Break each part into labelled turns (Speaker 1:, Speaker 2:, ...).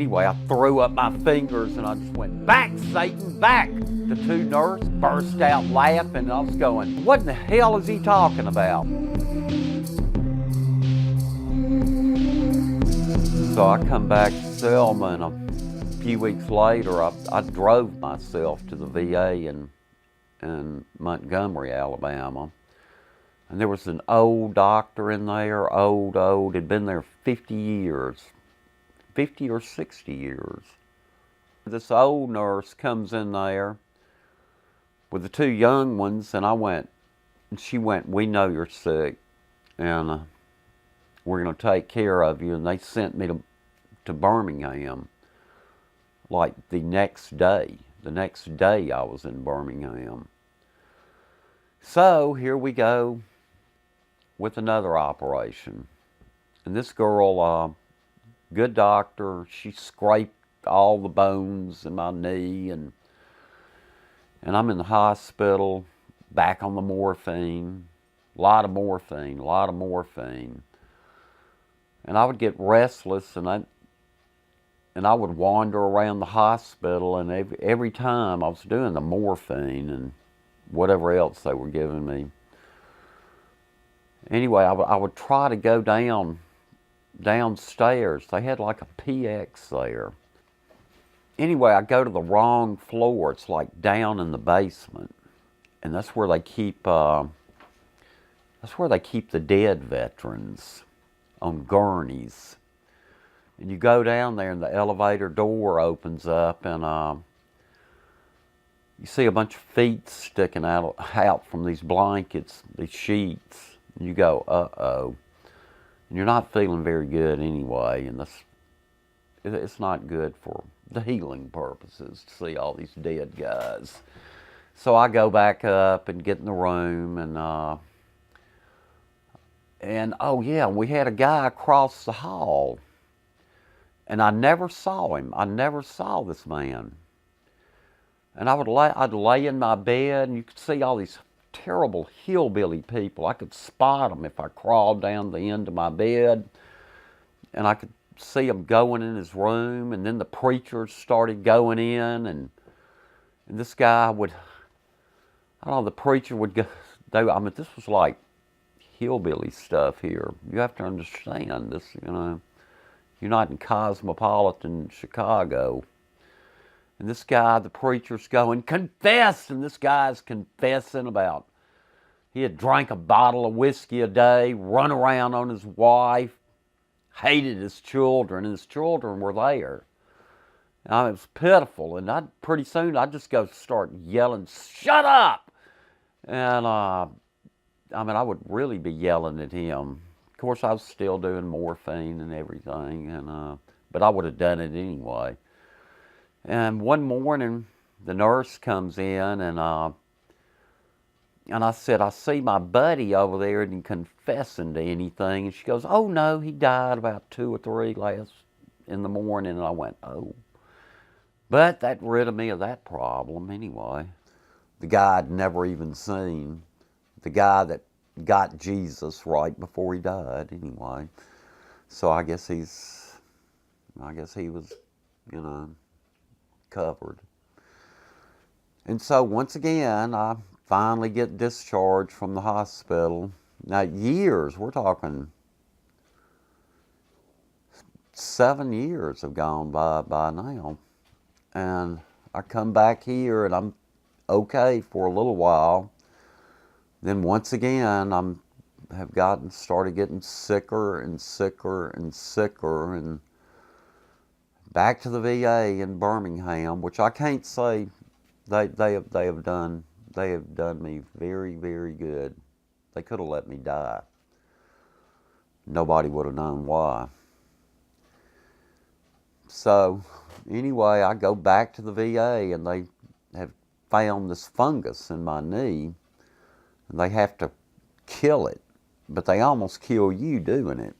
Speaker 1: Anyway, I threw up my fingers and I just went, "Back, Satan, back!" The two nurses burst out laughing, and I was going, "What in the hell is he talking about?" So I come back to Selma, and a few weeks later, I drove myself to the VA in Montgomery, Alabama. And there was an old doctor in there, old, had been there 50 years, 50 or 60 years. This old nurse comes in there with the two young ones, and she went, "We know you're sick, and we're going to take care of you." And they sent me to Birmingham, like the next day. The next day I was in Birmingham. So here we go with another operation. And this girl, good doctor, she scraped all the bones in my knee, and I'm in the hospital, back on the morphine, a lot of morphine. And I would get restless, and I would wander around the hospital, and every time I was doing the morphine and whatever else they were giving me. Anyway, I would try to go downstairs. They had like a PX there. Anyway, I go to the wrong floor. It's like down in the basement, and that's where they keep the dead veterans on gurneys. And you go down there, and the elevator door opens up, and you see a bunch of feet sticking out from these blankets, these sheets. And you go, uh-oh. And you're not feeling very good anyway, and it's not good for the healing purposes to see all these dead guys. So I go back up and get in the room, and oh yeah, we had a guy across the hall, and I never saw him. I never saw this man. And I'd lay in my bed, and you could see all these terrible hillbilly people. I could spot them if I crawled down the end of my bed, and I could see them going in his room, and then the preachers started going in, and this guy would, I don't know, the preacher would go, this was like hillbilly stuff here. You have to understand this, you're not in cosmopolitan Chicago. And this guy, the preacher's going, "Confess!" And this guy's confessing about, he had drank a bottle of whiskey a day, run around on his wife, hated his children, and his children were there. It was pitiful, and pretty soon I'd just go start yelling, "Shut up!" And I would really be yelling at him. Of course, I was still doing morphine and everything, but I would have done it anyway. And one morning, the nurse comes in, and I said, "I see my buddy over there isn't confessing to anything." And she goes, "Oh no, he died about 2 or 3 in the morning." And I went, "Oh." But that rid of me of that problem anyway. The guy I'd never even seen, the guy that got Jesus right before he died anyway. So I guess he was, covered. And so once again, I finally get discharged from the hospital. Now years, we're talking 7 years have gone by now. And I come back here, and I'm okay for a little while. Then once again, started getting sicker and sicker and sicker, and back to the VA in Birmingham, which I can't say they have done me very, very good. They could have let me die. Nobody would have known why. So anyway, I go back to the VA, and they have found this fungus in my knee, and they have to kill it, but they almost kill you doing it.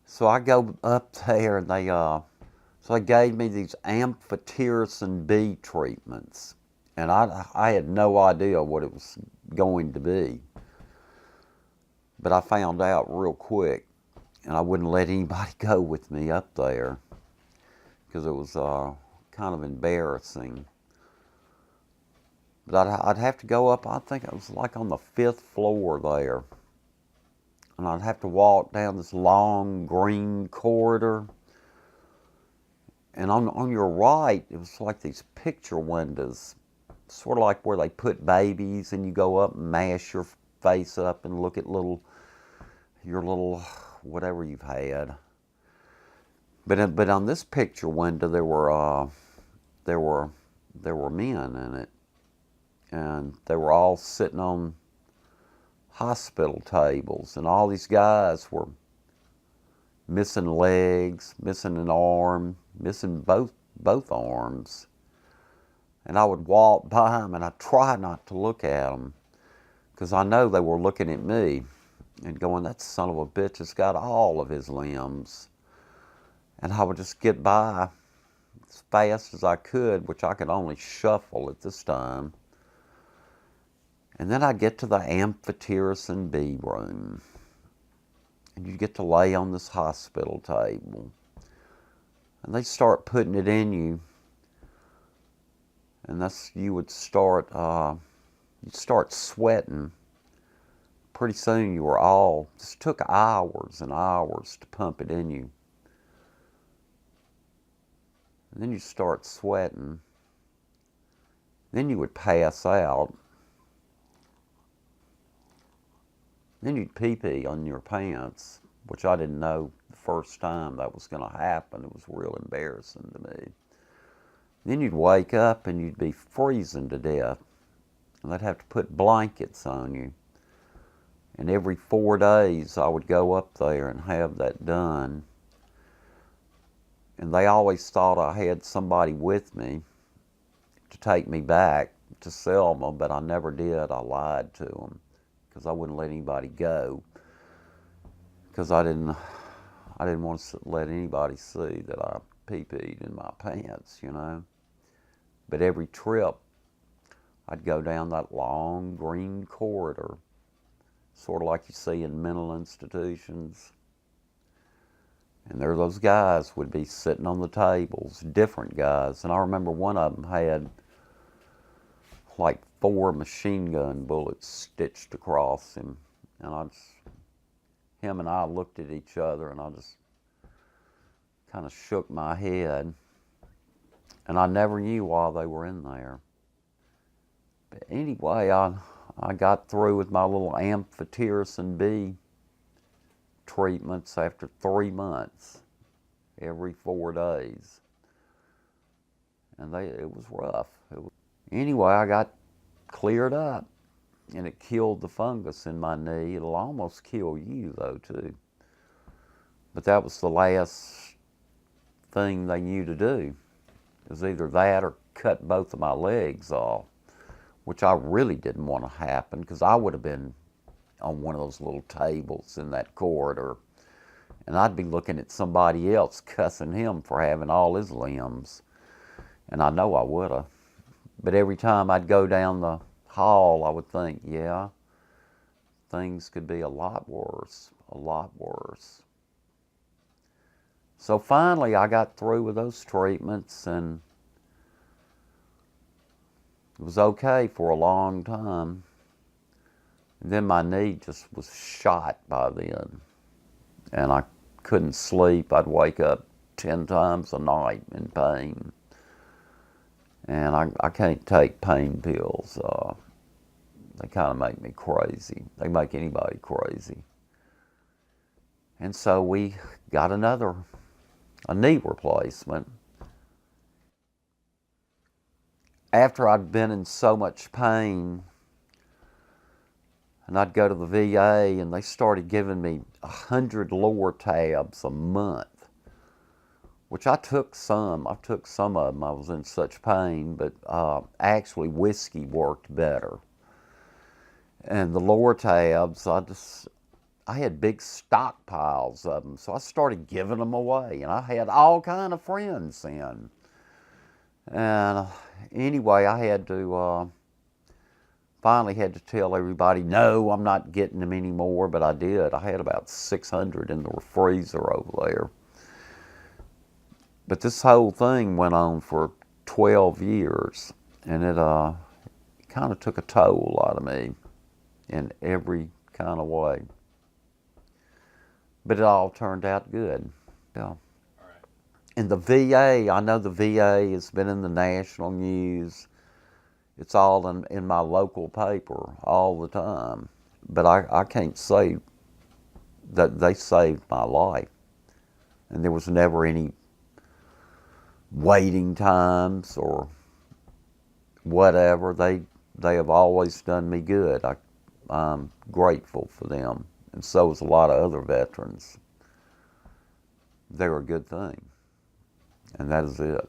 Speaker 1: So I go up there, and they gave me these amputation B treatments, and I had no idea what it was going to be. But I found out real quick, and I wouldn't let anybody go with me up there. because it was kind of embarrassing. But I'd have to go up, I think it was like on the 5th floor there. And I'd have to walk down this long green corridor. And on your right, it was like these picture windows, sort of like where they put babies and you go up and mash your face up and look at your little, whatever you've had. But on this picture window, there were men in it. And they were all sitting on hospital tables, and all these guys were missing legs, missing an arm, missing both arms. And I would walk by them, and I try not to look at them, because I know they were looking at me and going, that son of a bitch has got all of his limbs. And I would just get by as fast as I could, which I could only shuffle at this time. And then I'd get to the amputation B room. And you'd get to lay on this hospital table. And they start putting it in you. And you would start, you'd start sweating. Pretty soon you were just took hours and hours to pump it in you. And then you start sweating. Then you would pass out. Then you'd pee-pee on your pants, which I didn't know the first time that was going to happen. It was real embarrassing to me. Then you'd wake up and you'd be freezing to death. And they'd have to put blankets on you. And every 4 days I would go up there and have that done. And they always thought I had somebody with me to take me back to Selma, but I never did. I lied to them, because I wouldn't let anybody go, because I didn't want to let anybody see that I pee-peed in my pants, you know. But every trip, I'd go down that long green corridor, sort of like you see in mental institutions. And there those guys would be sitting on the tables, different guys. And I remember one of them had like 4 machine gun bullets stitched across him. And him and I looked at each other, and I just kind of shook my head. And I never knew why they were in there. But anyway, I got through with my little amputation B treatments after 3 months, every 4 days. And it was rough. Anyway, I got cleared up, and it killed the fungus in my knee. It'll almost kill you, though, too. But that was the last thing they knew to do. It was either that or cut both of my legs off, which I really didn't want to happen, because I would have been on one of those little tables in that corridor, and I'd be looking at somebody else cussing him for having all his limbs. And I know I would have. But every time I'd go down the hall, I would think, yeah, things could be a lot worse, a lot worse. So finally, I got through with those treatments, and it was okay for a long time. And then my knee just was shot by then, and I couldn't sleep. I'd wake up 10 times a night in pain. And I can't take pain pills. They kind of make me crazy. They make anybody crazy. And so we got a knee replacement. After I'd been in so much pain, and I'd go to the VA, and they started giving me 100 lower tabs a month, which I took some. I took some of them. I was in such pain, but actually whiskey worked better. And the lower tabs, I had big stockpiles of them, so I started giving them away, and I had all kind of friends then. And anyway, I had to, finally had to tell everybody, no, I'm not getting them anymore, but I did. I had about 600 in the freezer over there. But this whole thing went on for 12 years, and it kind of took a toll out of me in every kind of way. But it all turned out good. Yeah. And the VA, I know the VA has been in the national news. It's all in my local paper all the time. But I can't say that they saved my life. And there was never any waiting times or whatever. They have always done me good. I'm grateful for them. And so is a lot of other veterans. They're a good thing. And that is it.